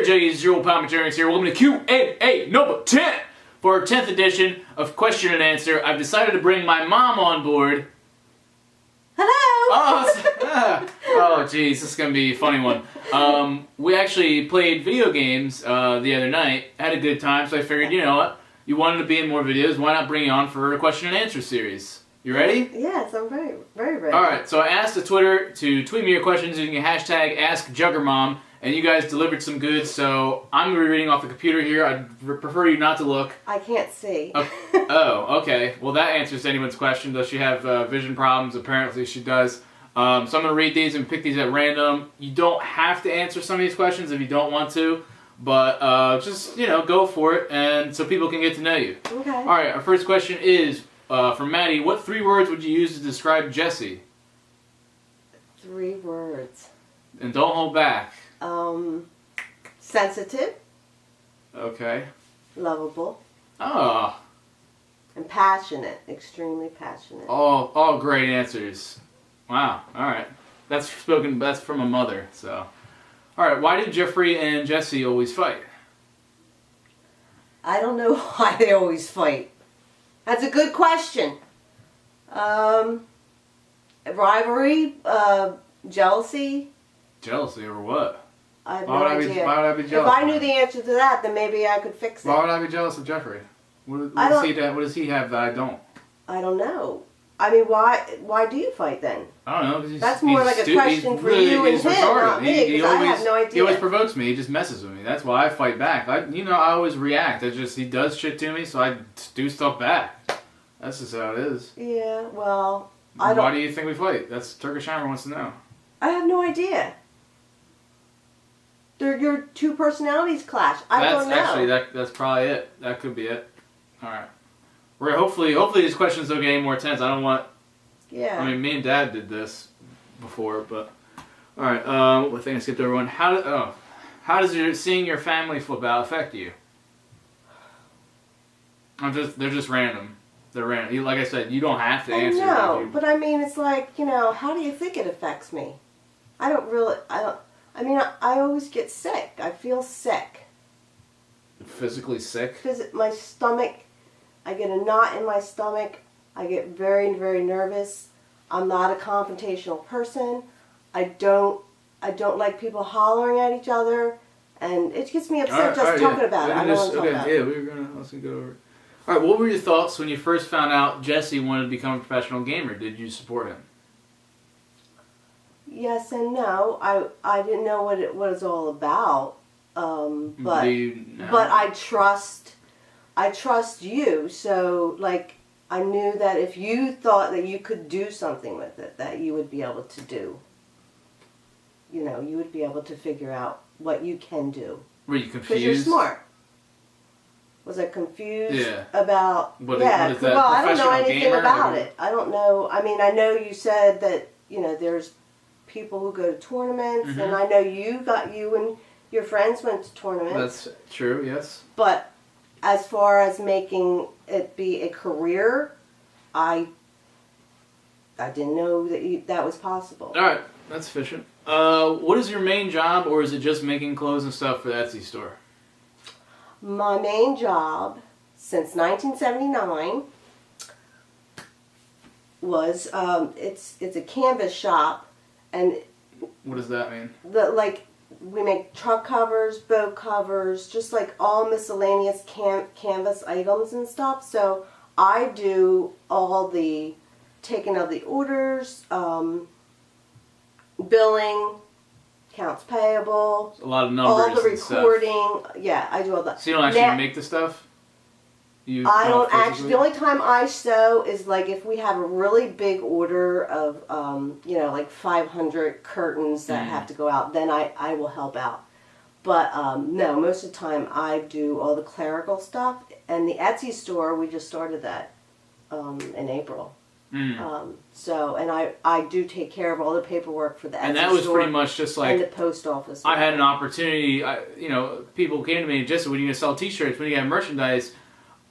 J's Zero Pound Materials here. Welcome to QnA number 10. For our 10th edition of Question and Answer, I've decided to bring my mom on board. Hello! Oh, geez, this is going to be a funny one. We actually played video games the other night, had a good time, so I figured, you know what, you wanted to be in more videos, why not bring you on for a Question and Answer series? You ready? Yes, I'm very, very ready. Alright, so I asked the Twitter to tweet me your questions using a hashtag AskJuggerMom, and you guys delivered some goods, so I'm going to be reading off the computer here. I'd prefer you not to look. I can't see. Oh, okay. Well, that answers anyone's question. Does she have vision problems? Apparently she does. So I'm going to read these and pick these at random. You don't have to answer some of these questions if you don't want to, but just, go for it, and so people can get to know you. Okay. Alright, our first question is from Maddie. What 3 words would you use to describe Jessie? 3 words. And don't hold back. Sensitive. Okay. Lovable. Oh. And passionate. Extremely passionate. All great answers. Wow. Alright. That's from a mother, so. Alright, why do Jeffrey and Jessie always fight? I don't know why they always fight. That's a good question. Rivalry, jealousy. Jealousy over what? I have no idea. Why would I be jealous? If I knew the answer to that, then maybe I could fix it. Why would I be jealous of Jeffrey? What does he have that I don't? I don't know. I mean, why do you fight then? I don't know. That's more like a question for you and him, not me, because I have no idea. He always provokes me. He just messes with me. That's why I fight back. I always react. He does shit to me, so I do stuff back. That's just how it is. Yeah, well, Why do you think we fight? That's Turkish Hammer wants to know. I have no idea. Your 2 personalities clash. I don't know. Actually, that's probably it. That could be it. All right. We're hopefully these questions don't get any more tense. I don't want. Yeah. I mean, me and Dad did this before, but all right. I think I skipped over one. How does seeing your family flip out affect you? They're just random. They're random. Like I said, you don't have to answer. No, but I mean, it's like, how do you think it affects me? I always get sick. I feel sick. Physically sick? My stomach, I get a knot in my stomach. I get very, very nervous. I'm not a confrontational person. I don't like people hollering at each other. And it gets me upset talking about it. I don't want to talk about it. Yeah, let's go over it. Alright, what were your thoughts when you first found out Jessie wanted to become a professional gamer? Did you support him? Yes and no. I didn't know what it was all about, but I trust you. So like I knew that if you thought that you could do something with it, that you would be able to do. You would be able to figure out what you can do. Were you confused? Because you're smart. Was I confused? Yeah. About? What yeah. is that, well, I don't know anything gamer, about it. I don't know. I mean, I know you said that there's people who go to tournaments, and I know you and your friends went to tournaments. That's true, yes. But as far as making it be a career, I didn't know that was possible. All right, that's efficient. What is your main job, or is it just making clothes and stuff for the Etsy store? My main job since 1979 was it's a canvas shop. And what does that mean? We make truck covers, boat covers, just like all miscellaneous canvas items and stuff. So I do all the taking of the orders, billing, accounts payable, a lot of numbers, all the recording. And stuff. Yeah, I do all that. So you don't actually make the stuff? I don't actually. The only time I sew is like if we have a really big order of, like 500 curtains that have to go out. Then I will help out. But no, most of the time I do all the clerical stuff. And the Etsy store, we just started that in April. So, and I do take care of all the paperwork for the Etsy store. And that was pretty much just like... And the post office. I had an opportunity, people came to me and just said, when are you going to sell t-shirts, when are you going to have merchandise?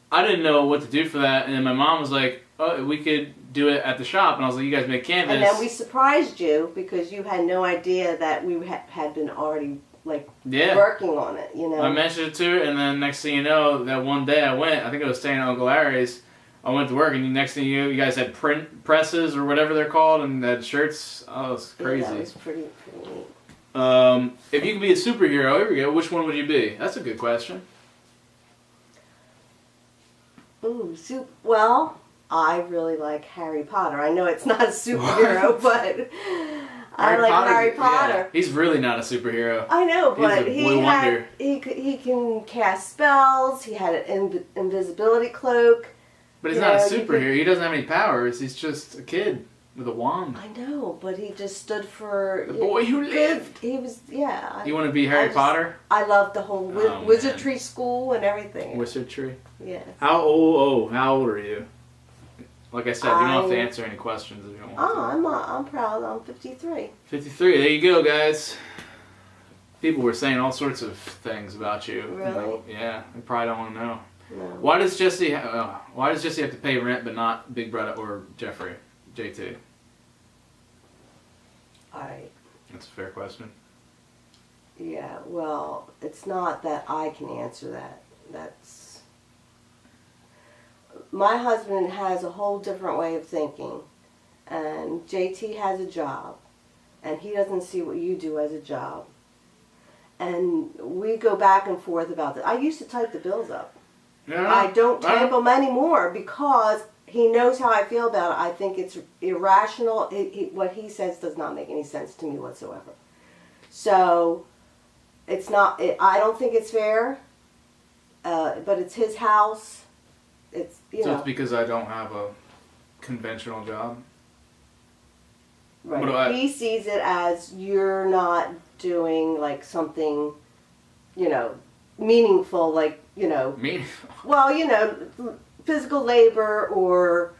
I didn't know what to do for that, and then my mom was like, oh, we could do it at the shop, and I was like, you guys make canvas. And then we surprised you because you had no idea that we had been already working on it, you know. I mentioned it to her, and then next thing you know, that one day I went, I think I was staying at Uncle Larry's, I went to work, and next thing you guys had print presses or whatever they're called, and had shirts. Oh, it's crazy. Yeah, that was pretty neat. If you could be a superhero, here we go, which one would you be? That's a good question. Ooh, well, I really like Harry Potter. I know it's not a superhero, but I like Harry Potter. Yeah. He's really not a superhero. I know, but he can cast spells. He had an invisibility cloak. But he's not a superhero. He doesn't have any powers. He's just a kid with a wand. I know, but he just stood for the boy who lived. He was, yeah. You want to be Harry Potter? I love the whole wizardry school and everything. Wizardry? Yes. How old are you? Like I said, you don't have to answer any questions if you don't want to. I'm proud. I'm 53. 53. There you go, guys. People were saying all sorts of things about you. Really? Yeah. They probably don't want to know. No. Why does Jesse have to pay rent but not Big Brother or Jeffrey? JT. That's a fair question. Yeah, well, it's not that I can answer that. That's... My husband has a whole different way of thinking. And JT has a job. And he doesn't see what you do as a job. And we go back and forth about that. I used to type the bills up. Yeah, I don't type them anymore because he knows how I feel about it. I think it's irrational. What he says does not make any sense to me whatsoever. So, it's not. I don't think it's fair. But it's his house. It's So it's because I don't have a conventional job. Right. He sees it as you're not doing like something, meaningful, like Meaningful. Well, physical labor or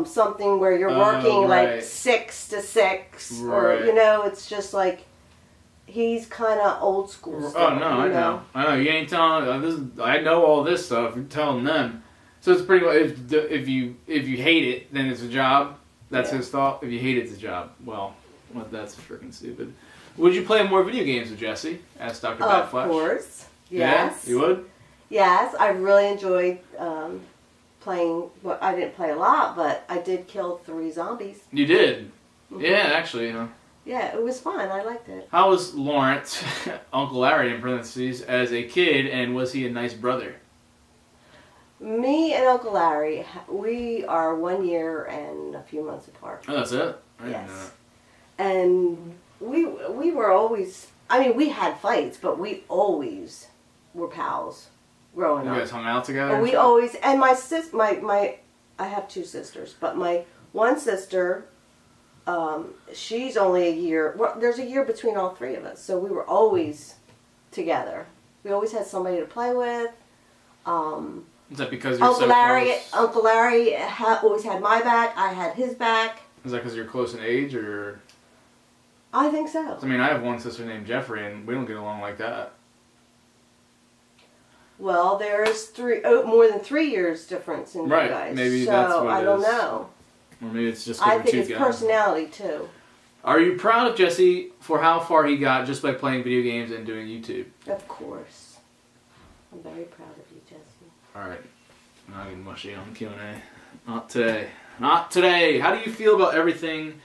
something where you're working like 6 to 6, or it's just like he's kind of old school. Oh no, I know. You ain't telling this. I know all this stuff. You're telling them. So it's pretty much if you hate it, then it's a job. That's his thought. If you hate it, it's a job. Well, that's freaking stupid. Would you play more video games with Jesse? Asked Dr. Batflesh. Of course. Yes. Yeah, you would? Yes, I really enjoyed playing. Well, I didn't play a lot, but I did kill 3 zombies. You did? Mm-hmm. Yeah, actually. Yeah, it was fun. I liked it. How was Lawrence, Uncle Larry in parentheses, as a kid, and was he a nice brother? Me and Uncle Larry, we are 1 year and a few months apart. Oh, that's it? I didn't know that. And we were always, we had fights, but we always were pals growing up. You guys hung out together? And we always, and my I have 2 sisters, but my one sister, she's only a year, there's a year between all 3 of us, so we were always together. We always had somebody to play with. Is that because you're so close? Uncle Larry always had my back, I had his back. Is that because you're close in age, or? I think so. I have one sister named Jeffrey, and we don't get along like that. Well, there's more than 3 years difference in you guys. Right, maybe that's what it is. I don't know. Or maybe it's just I think it's personality, too. Are you proud of Jesse for how far he got just by playing video games and doing YouTube? Of course. I'm very proud of you, Jesse. Alright. Not getting mushy on QnA. Not today. Not today! How do you feel about everything,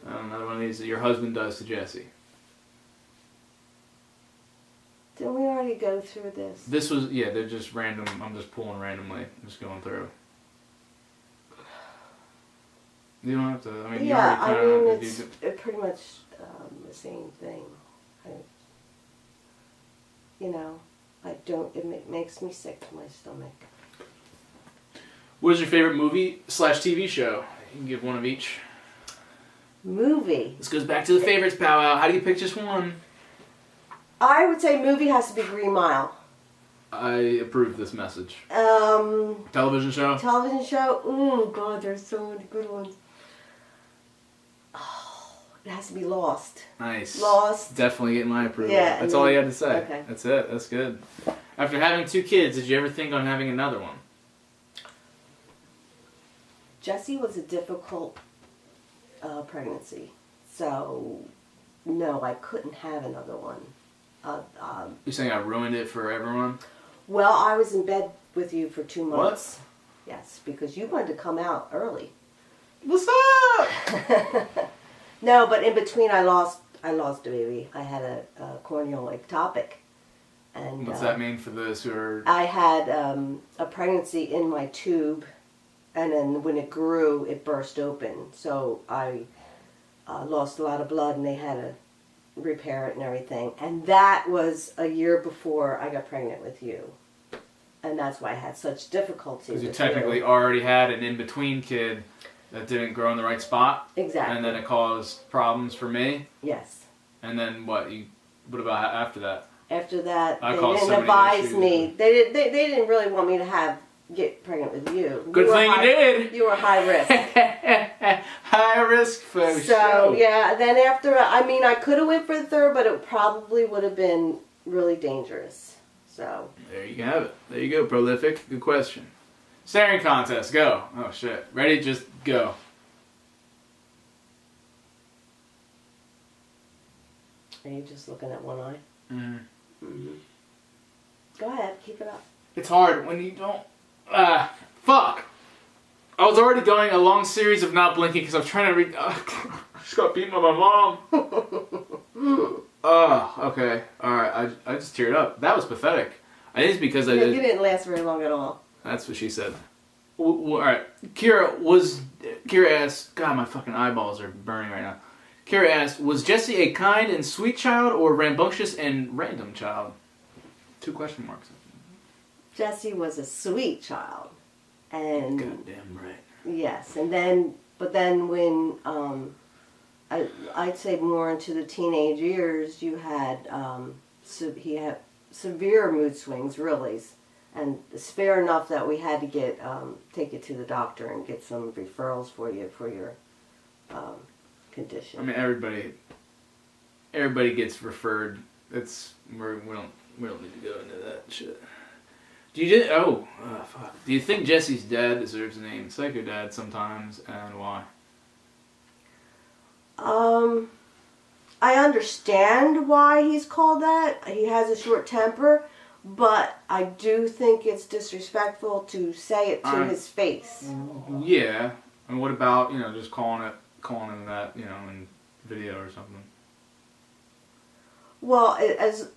another one of these, that your husband does to Jesse? Didn't we already go through this? This was, they're just random. I'm just pulling randomly. I'm just going through. You don't have to, it's pretty much the same thing. It makes me sick to my stomach. What is your favorite movie/TV show? You can give one of each. Movie. This goes back to the favorites powwow. How do you pick just one? I would say movie has to be Green Mile. I approve this message. Television show? Television show? Oh, God, there's so many good ones. Oh, it has to be Lost. Nice. Lost. Definitely getting my approval. Yeah. That's all you had to say. Okay. That's it. That's good. After having 2 kids, did you ever think on having another one? Jessie was a difficult pregnancy. So, no, I couldn't have another one. You're saying I ruined it for everyone? Well, I was in bed with you for 2 months. What? Yes, because you wanted to come out early. What's up? No, but in between I lost a baby. I had a corneal ectopic. And what's that mean for those who are... I had a pregnancy in my tube, and then when it grew, it burst open. So I lost a lot of blood, and they had to repair it and everything. And that was a year before I got pregnant with you. And that's why I had such difficulty. Because you technically already had an in-between kid that didn't grow in the right spot. Exactly. And then it caused problems for me. Yes. And then what? What about after that? After that, I they caused didn't so many advise issues. me. They didn't really want me to get pregnant with you. Good thing you did. You were high risk. High risk for So sure. yeah, then after, I mean, I could have went for the third, but it probably would have been really dangerous. So there you have it. There you go, prolific. Good question. Staring contest. Go. Oh shit. Ready? Just go. Are you just looking at one eye? Mm-hmm. Mm-hmm. Go ahead, keep it up. It's hard when you don't... fuck! I was already going a long series of not blinking because I was trying to read... I just got beaten by my mom. Okay. Alright, I just teared up. That was pathetic. I think it's because You didn't last very long at all. That's what she said. Alright, Kira asked... God, my fucking eyeballs are burning right now. Kira asked, was Jesse a kind and sweet child or rambunctious and random child? 2 question marks. Jesse was a sweet child. And goddamn right. yes, but then when I'd say more into the teenage years, you had he had severe mood swings, really, and severe enough that we had to take you to the doctor and get some referrals for you for your condition. I mean, everybody gets referred. We don't need to go into that shit. Do you think Jesse's dad deserves the name Psycho Dad sometimes, and why? I understand why he's called that. He has a short temper, but I do think it's disrespectful to say it to his face. Yeah. And what about, just calling him that, in video or something? Well, as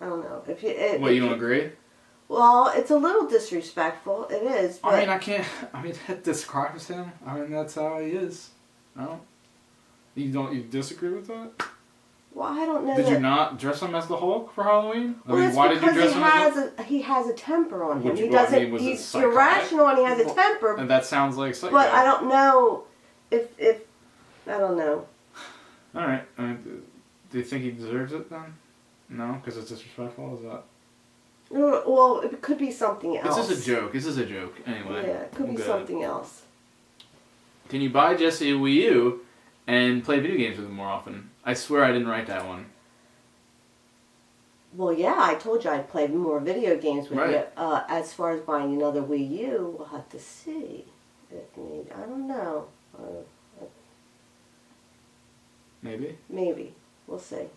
I don't know if you. You don't agree? Well, it's a little disrespectful. It is. But That describes him. That's how he is. No? You disagree with that? Well, I don't know. Did you not dress him as the Hulk for Halloween? Well, why did you dress him as he has a temper on him. He's irrational and he has a temper. And that sounds like psycho. But I don't know if I don't know. All right. Do you think he deserves it then? No, because it's disrespectful. Is that? Well, it could be something else. This is a joke. Anyway. Yeah, it could be something else. Can you buy Jesse a Wii U and play video games with him more often? I swear I didn't write that one. Well, yeah, I told you I'd play more video games with you. As far as buying another Wii U, we'll have to see. I don't know. Maybe. Maybe. We'll see.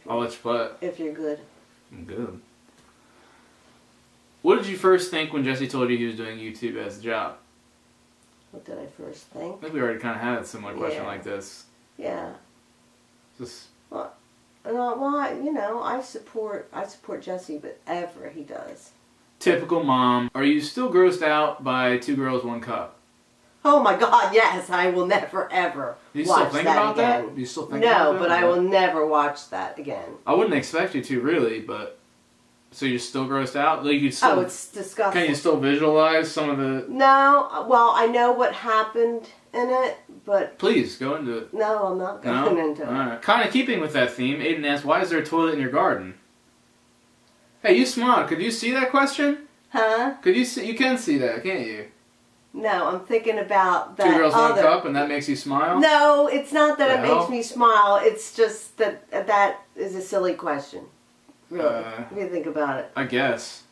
I'll let you play it. If you're good. I'm good. What did you first think when Jesse told you he was doing YouTube as a job? What did I first think? I think we already kind of had a similar question like this. Yeah. Just. I support Jesse, whatever he does. Typical mom. Are you still grossed out by 2 Girls, 1 Cup? Oh my God, yes! I will never ever watch that again. Do you still think about that? No, but I will never watch that again. I wouldn't expect you to, really, but... So you're still grossed out? Like you still, it's disgusting. Can you still visualize some of the... No, well, I know what happened in it, but... Please, go into it. No, I'm not going into it. Alright. Kind of keeping with that theme, Aiden asked, why is there a toilet in your garden? Hey, you smiled. Could you see that question? Huh? Could you see? You can see that, can't you? No, I'm thinking about that 2 Girls, 1 Cup, and that makes you smile? No, it's not that it makes me smile. It's just that is a silly question. Really, if you think about it. I guess.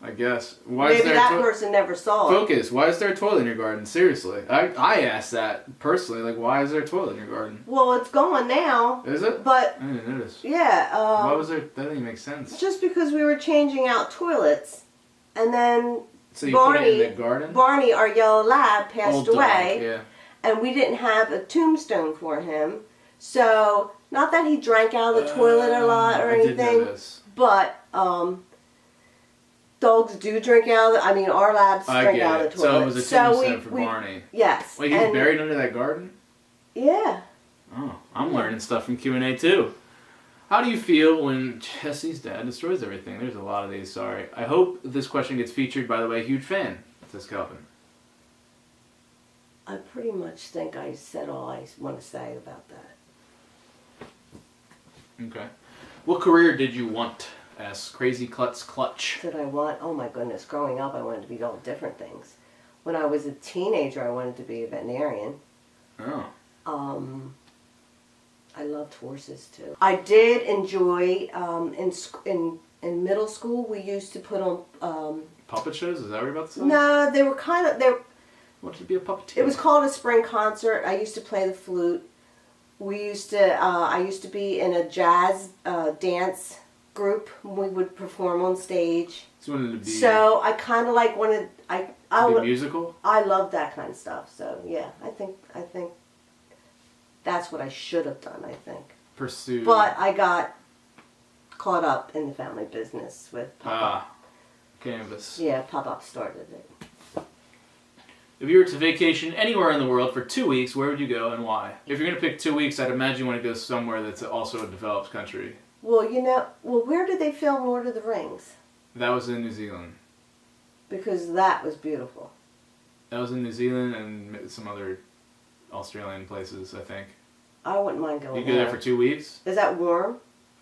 I guess. Maybe that person never saw it. Focus. Why is there a toilet in your garden? Seriously. I asked that personally. Like, why is there a toilet in your garden? Well, it's gone now. Is it? But I didn't notice. Yeah. Why was there? That didn't make sense. Just because we were changing out toilets, and then so you put it in the garden? Barney, our yellow lab, passed away. Yeah. And we didn't have a tombstone for him. So, not that he drank out of the toilet a lot or anything. I did know this. But, dogs do drink out of our labs drink out of the toilet. So it was a tombstone for Barney. Yes. Wait, he was buried under that garden? Yeah. Oh, I'm learning stuff from QnA too. How do you feel when Jesse's dad destroys everything? There's a lot of these, sorry. I hope this question gets featured, by the way, huge fan, says Calvin. I pretty much think I said all I want to say about that. Okay. What career did you want? Asks Crazy Klutz Clutch. Did I want? Oh my goodness, growing up I wanted to be all different things. When I was a teenager I wanted to be a veterinarian. Oh. I loved horses too. I did enjoy, in middle school we used to put on... puppet shows? Is that what you're about to say? No, they were kind of... Wanted to be a puppeteer. It was called a spring concert. I used to play the flute. I used to be in a jazz dance group. We would perform on stage. So you wanted to be... So I kind of like wanted... be musical? I loved that kind of stuff. So yeah, I think that's what I should have done, I think. Pursue. But I got caught up in the family business with Papa. Canvas. Yeah, Papa started it. If you were to vacation anywhere in the world for 2 weeks, where would you go and why? If you're going to pick 2 weeks, I'd imagine you want to go somewhere that's also a developed country. Well, where did they film Lord of the Rings? That was in New Zealand. Because that was beautiful. That was in New Zealand and some other Australian places, I think. I wouldn't mind going there. You go there for 2 weeks? Is that warm?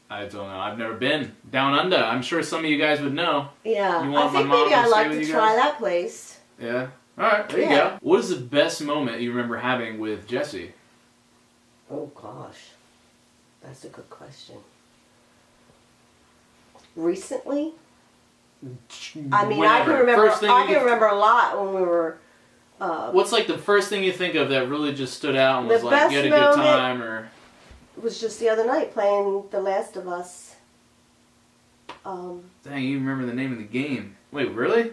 I don't know. I've never been. Down under. I'm sure some of you guys would know. Yeah. You want I think maybe I'd like to try that place. Yeah. Alright, there you go. What is the best moment you remember having with Jesse? Oh gosh. That's a good question. Recently? I mean, I can remember a lot when we were... What's like the first thing you think of that really just stood out and was like, you had a good time? Or it was just the other night playing The Last of Us. Dang, you remember the name of the game. Wait, really?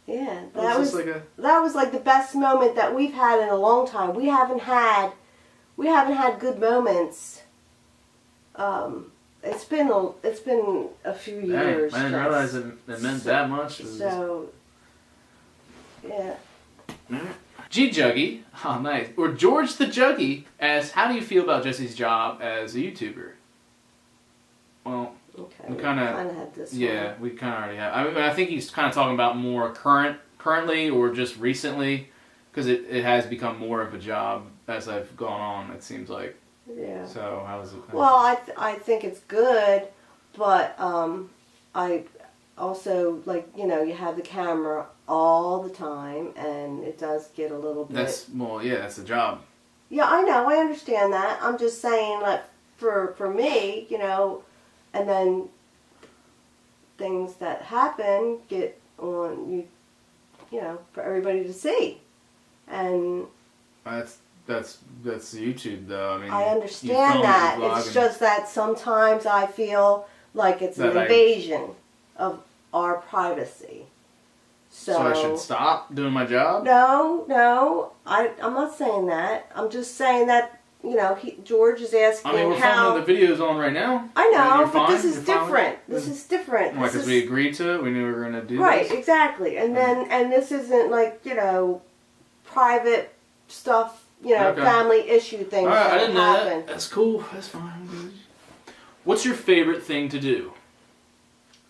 Yeah, that was like the best moment that we've had in a long time. We haven't had good moments. It's been a few years. I didn't realize it meant that much. So, yeah. G Juggy, oh nice, or George the Juggy asks, how do you feel about Jesse's job as a YouTuber? Well, okay, we kind of had this. Yeah, we kind of already have. I mean, I think he's kind of talking about more currently or just recently, because it has become more of a job as I've gone on. It seems like. Yeah. So how is it? Well, I think it's good, but I also you have the camera all the time, and it does get a little bit. That's the job. Yeah, I know. I understand that. I'm just saying, like, for me, and then things that happen get on for everybody to see, and that's YouTube though. I mean, I understand that. It's just that sometimes I feel like it's an invasion of our privacy. So I should stop doing my job? No, I'm not saying that. I'm just saying that George is asking. I mean, we're filming the videos on right now. I know, but this is different. This is different. Why? Because we agreed to it. We knew we were going to do this. Right, exactly. And then this isn't like private stuff. Okay. Family issue things. All right, I didn't know that. That's cool. That's fine. What's your favorite thing to do?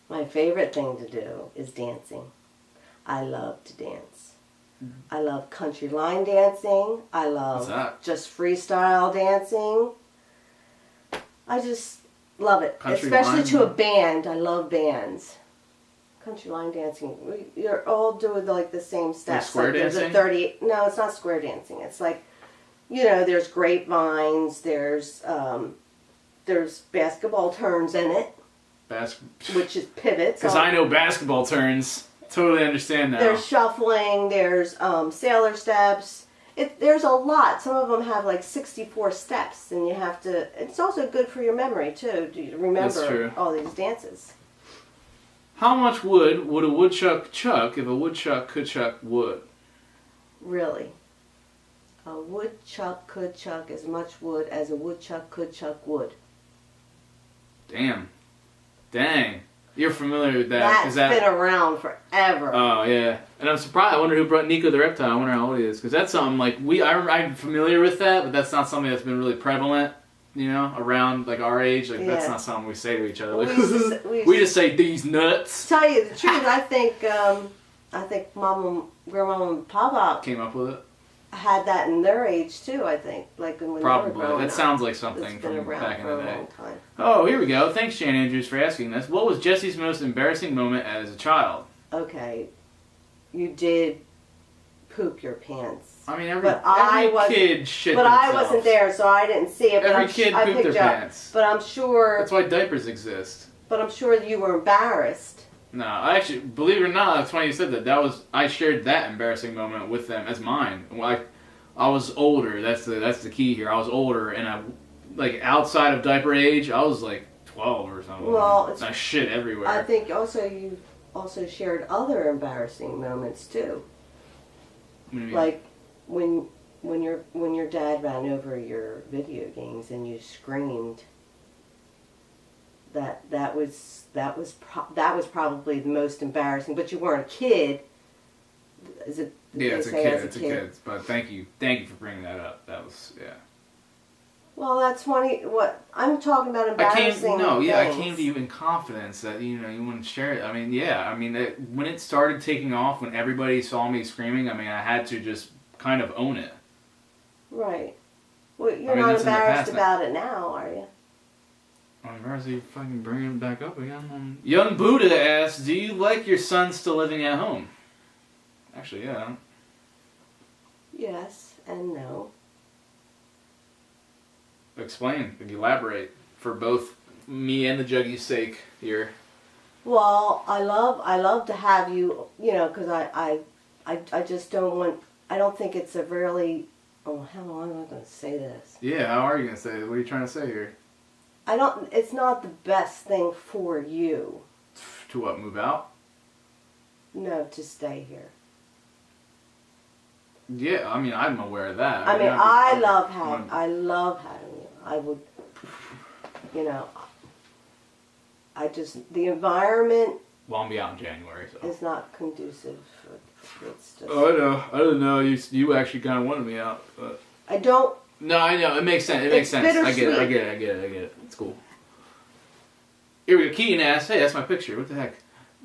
My favorite thing to do is dancing. I love to dance. Mm-hmm. I love country line dancing. I love just freestyle dancing. I just love it. Especially to a band. I love bands. Country line dancing. You're all doing like the same steps. Like square dancing? No, it's not square dancing. It's like, there's grapevines. There's basketball turns in it. Which is pivots. Because I know basketball turns. Totally understand now. There's shuffling. There's sailor steps. There's a lot. Some of them have like 64 steps, and you have to. It's also good for your memory too. To remember all these dances. How much wood would a woodchuck chuck if a woodchuck could chuck wood? Really? A woodchuck could chuck as much wood as a woodchuck could chuck wood. Damn. Dang. You're familiar with that. That's been around forever. Oh, yeah. And I'm surprised. I wonder who brought Nico the Reptile. I wonder how old he is. Because that's something like, I'm familiar with that, but that's not something that's been really prevalent, you know, around like our age. Like, that's not something we say to each other. Like, we just say, these nuts. Tell you the truth, I think Grandma and Papa came up with it. Had that in their age too, I think. Like when Probably. They were growing that sounds like something from back in the day. Time. Oh, here we go. Thanks, Jan Andrews, for asking this. What was Jesse's most embarrassing moment as a child? Okay. You did poop your pants. I mean, every kid shit But themselves. I wasn't there, so I didn't see it. Every kid pooped their pants. But I'm sure... That's why diapers exist. But I'm sure you were embarrassed. No, I actually, believe it or not, that's funny you said that. I shared that embarrassing moment with them as mine. I was older. That's the key here. I was older, and outside of diaper age, I was like 12 or something. Well, I shit everywhere. I think also you shared other embarrassing moments too. What do you mean? Like when your dad ran over your video games and you screamed. That was probably the most embarrassing. But you weren't a kid. Is it? Yeah, it's a kid. It's a kid. But thank you for bringing that up. That was Well, that's funny. What I'm talking about embarrassing. I came to you in confidence that you wouldn't share it. I mean, when it started taking off, when everybody saw me screaming, I had to just kind of own it. Right. Well, you're not embarrassed about it now, are you? I'm embarrassed that you're fucking bringing it back up again. Young Buddha asks, do you like your son still living at home? Actually, yeah. Yes and no. Explain, elaborate, for both me and the Juggy's sake here. Well, I love to have you, because I just don't want, I don't think it's a really, how am I going to say this? Yeah, how are you going to say it? What are you trying to say here? It's not the best thing for you. To what, move out? No, to stay here. Yeah, I'm aware of that. I love having you. I would, the environment. Well, I'll be out in January, so. Is not conducive. It's just. Oh, I know. I don't know. You actually kind of wanted me out, but. I don't. No, I know. It makes sense. I get it. It's cool. Here we go. Keaton asks, hey, that's my picture. What the heck?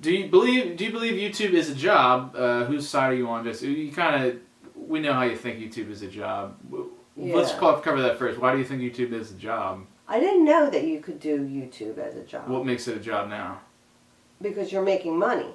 Do you believe YouTube is a job? Whose side are you on? We know how you think YouTube is a job. Yeah. Let's cover that first. Why do you think YouTube is a job? I didn't know that you could do YouTube as a job. What makes it a job now? Because you're making money.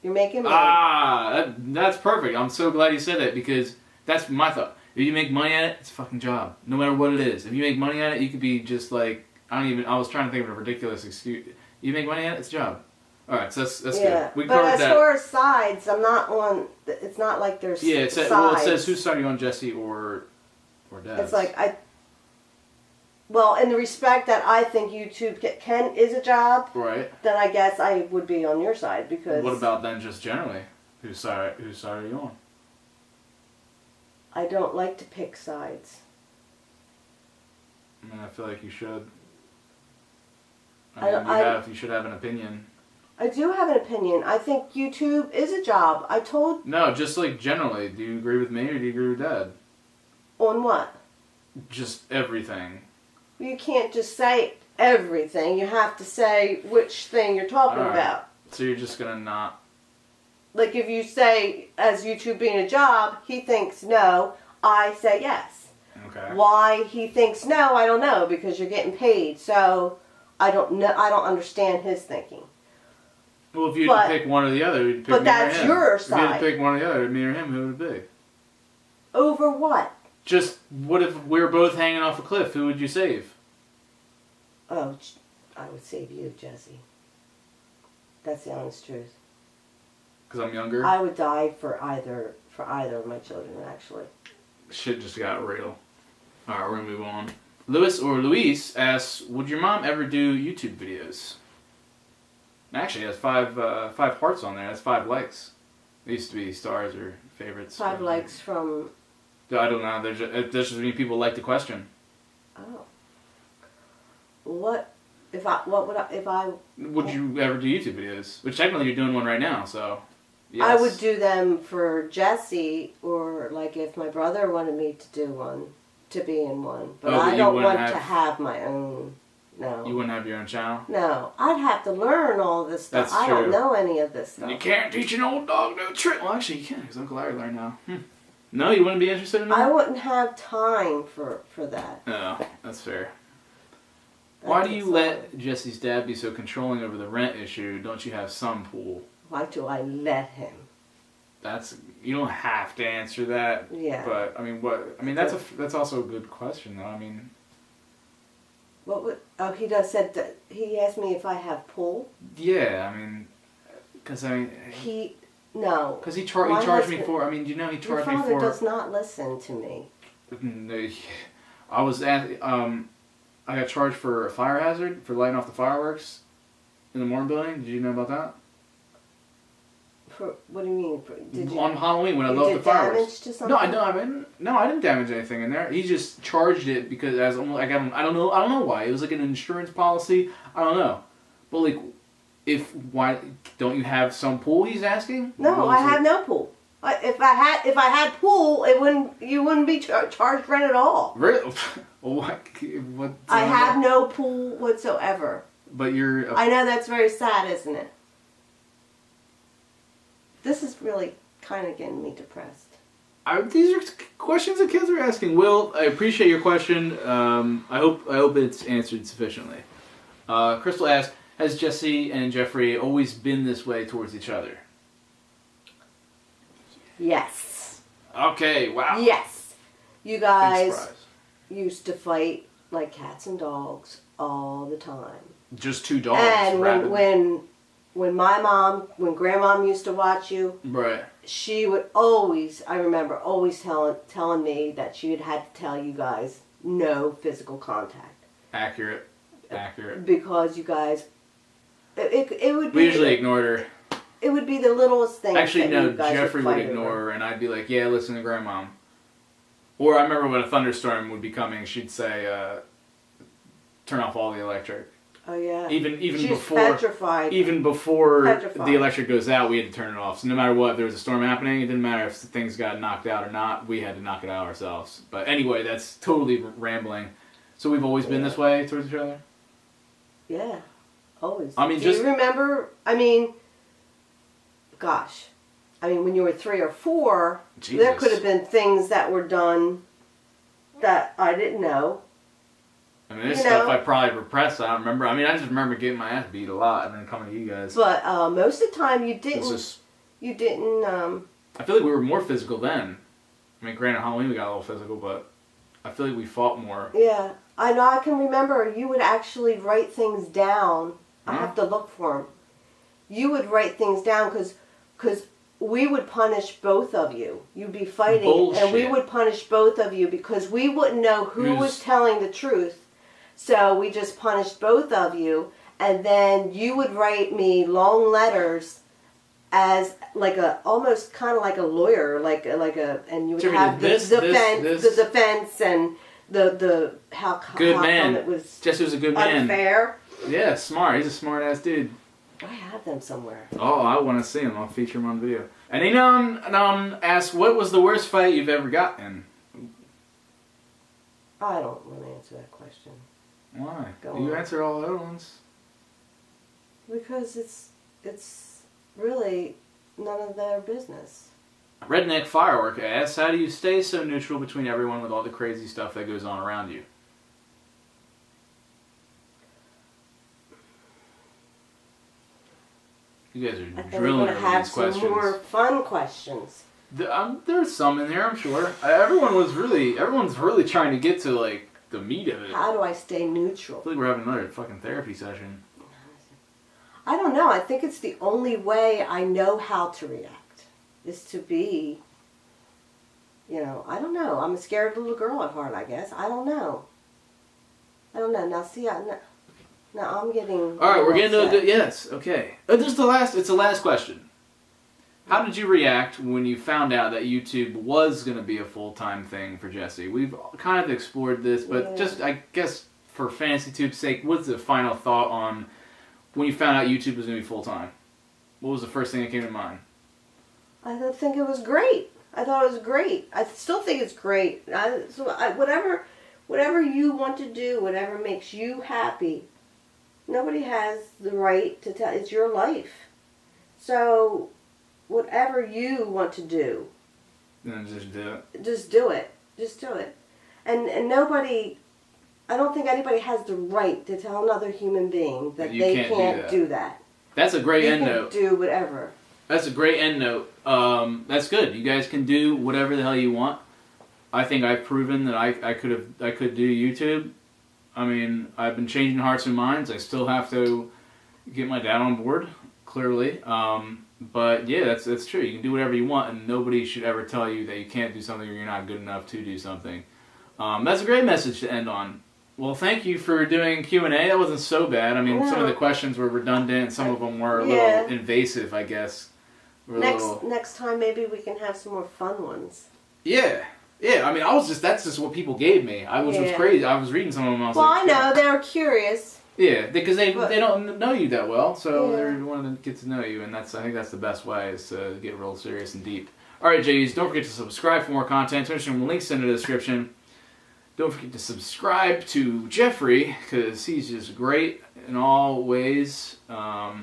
You're making money. That's perfect. I'm so glad you said that, because that's my thought. If you make money at it, it's a fucking job. No matter what it is. If you make money at it, you could be just like, I was trying to think of a ridiculous excuse. You make money at it, it's a job. Alright, so that's good. But as far as sides, I'm not on, it's not like there's sides. It says whose side are you on, Jesse or Dad's? It's like, in the respect that I think YouTube is a job, right? Then I guess I would be on your side, because... What about then just generally? Whose side are you on? I don't like to pick sides. I feel like you should. You should have an opinion. I do have an opinion. I think YouTube is a job. No, just like generally. Do you agree with me or do you agree with Dad? On what? Just everything. You can't just say everything. You have to say which thing you're talking about. So you're just going to not... Like if you say, as YouTube being a job, he thinks no, I say yes. Okay. Why he thinks no, I don't know, because you're getting paid. So I don't know. I don't understand his thinking. Well, if you had to pick one or the other, you'd pick me or him. But that's your side. If you had to pick one or the other, me or him, who would it be? Over what? Just, what if we were both hanging off a cliff? Who would you save? Oh, I would save you, Jesse. That's the honest truth. Because I'm younger? I would die for either of my children, actually. Shit just got real. Alright, we're gonna move on. Luis asks, would your mom ever do YouTube videos? Actually, it has five hearts on there. That's 5 likes. It used to be stars or favorites. 5 likes from... I don't know. There's just many people like the question. Oh. What would I... Would you ever do YouTube videos? Which technically you're doing one right now, so... Yes. I would do them for Jesse, or like if my brother wanted me to do one, to be in one. But I don't want to have my own. No. You wouldn't have your own channel? No. I'd have to learn all this stuff. That's true. I don't know any of this stuff. You can't teach an old dog no trick. Well, actually, you can, because Uncle Larry learned now. No, you wouldn't be interested in that? I wouldn't have time for that. No, that's fair. Why do you let Jesse's dad be so controlling over the rent issue? Don't you have some pull? Why do I let him? You don't have to answer that. Yeah. But I mean, that's also a good question, though. I mean, he does said that he asked me if I have pull. Yeah, I mean, because no. Because he charged me for. I mean, he charged me for. Your father does not listen to me. I was I got charged for a fire hazard for lighting off the fireworks in the Morton building. Did you know about that? What do you mean? Did you, on Halloween when I lit the fireworks? Damage to something? I didn't damage anything in there. He just charged it because I don't know why. It was like an insurance policy. I don't know. But like, why don't you have some pool? He's asking. No, I have no pool. If I had pool, you wouldn't be charged rent at all. Really? What? I have no pool whatsoever. But you're. I know that's very sad, isn't it? This is really kind of getting me depressed. These are questions that kids are asking. Will, I appreciate your question. I hope it's answered sufficiently. Crystal asked, has Jesse and Jeffrey always been this way towards each other? Yes. Okay, wow. Yes. You guys used to fight like cats and dogs all the time. Just 2 dogs. And when grandmom used to watch you, right, she would always telling me that she had to tell you guys no physical contact. Accurate. Because you guys, it would be... We usually ignored her. It would be the littlest thing. Actually, no, Jeffrey would ignore her, and I'd be like, yeah, listen to grandmom. Or I remember when a thunderstorm would be coming, she'd say, turn off all the electric. Oh yeah. Even She's before petrified. Even before the electric goes out, we had to turn it off. So no matter what, if there was a storm happening, it didn't matter if things got knocked out or not. We had to knock it out ourselves. But anyway, that's totally rambling. So we've always been this way towards each other. Yeah, always. I mean, do you remember? I mean, gosh, when you were 3 or 4, Jesus. There could have been things that were done that I didn't know. I mean, there's stuff I probably repressed. I don't remember. I just remember getting my ass beat a lot and then coming to you guys. But most of the time, you didn't. I feel like we were more physical then. Granted, Halloween we got a little physical, but I feel like we fought more. Yeah, I know. I can remember you would actually write things down. I have to look for them. You would write things down because we would punish both of you. You'd be fighting, Bullshit. And we would punish both of you because we wouldn't know who was telling the truth. So we just punished both of you, and then you would write me long letters as almost kind of like a lawyer, and you would have the defense and the how good how man. Come it was Jesse was a good man. Unfair. Yeah, smart. He's a smart ass dude. I have them somewhere. Oh, I want to see him. I'll feature him on video. And Anon asks, what was the worst fight you've ever gotten? I don't want to answer that question. Why? You answer all the other ones. Because it's really none of their business. Redneck Firework asks, how do you stay so neutral between everyone with all the crazy stuff that goes on around you? You guys are drilling over these questions. Some more fun questions. There's some in there, I'm sure. Everyone's really trying to get to the meat of it. How do I stay neutral? I feel like we're having another fucking therapy session. I don't know. I think it's the only way I know how to react is to be, I don't know. I'm a scared little girl at heart, I guess. I don't know. Now, see, now I'm getting... All right, we're getting to a good... Yes, okay. It's the last question. How did you react when you found out that YouTube was going to be a full-time thing for Jessie? We've kind of explored this, but just, I guess, for FantasyTube's sake, what's the final thought on when you found out YouTube was going to be full-time? What was the first thing that came to mind? I think it was great. I thought it was great. I still think it's great. Whatever you want to do, whatever makes you happy, nobody has the right to tell. It's your life. So, whatever you want to do, then just do it. Just do it. Just do it. And nobody, I don't think anybody has the right to tell another human being that they can't do that. That's a great end note. Do whatever. That's a great end note. That's good. You guys can do whatever the hell you want. I think I've proven that I could do YouTube. I mean, I've been changing hearts and minds. I still have to get my dad on board, clearly. But yeah, that's true. You can do whatever you want, and nobody should ever tell you that you can't do something or you're not good enough to do something. That's a great message to end on. Well, thank you for doing QnA. That wasn't so bad. I mean, some of the questions were redundant. Some of them were a little invasive, I guess. Next time, maybe we can have some more fun ones. Yeah. Yeah, I mean, that's just what people gave me. Was crazy. I was reading some of them. I was I know. They were curious. Yeah, because they don't know you that well, so they want to get to know you, and I think that's the best way, is to get real serious and deep. All right, Jays, don't forget to subscribe for more content. There's some links in the description. Don't forget to subscribe to Jeffrey, because he's just great in all ways. I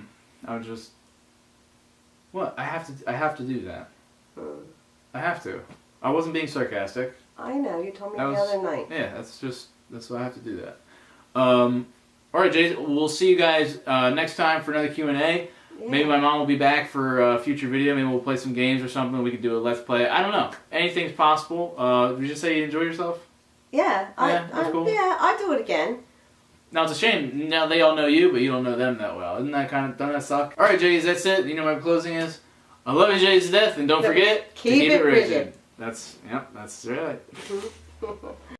have to do that. I have to. I wasn't being sarcastic. I know, you told me the other night. Yeah, that's why I have to do that. Alright, Jays, we'll see you guys next time for another Q&A. Yeah. Maybe my mom will be back for a future video. Maybe we'll play some games or something. We could do a Let's Play. I don't know. Anything's possible. Did you just say you enjoy yourself? Yeah. That's cool. Yeah, I'd do it again. Now, it's a shame. Now they all know you, but you don't know them that well. Doesn't that suck? Alright, Jays, that's it. You know what my closing is? I love you, Jays, to death, and don't forget keep it rigid. That's right.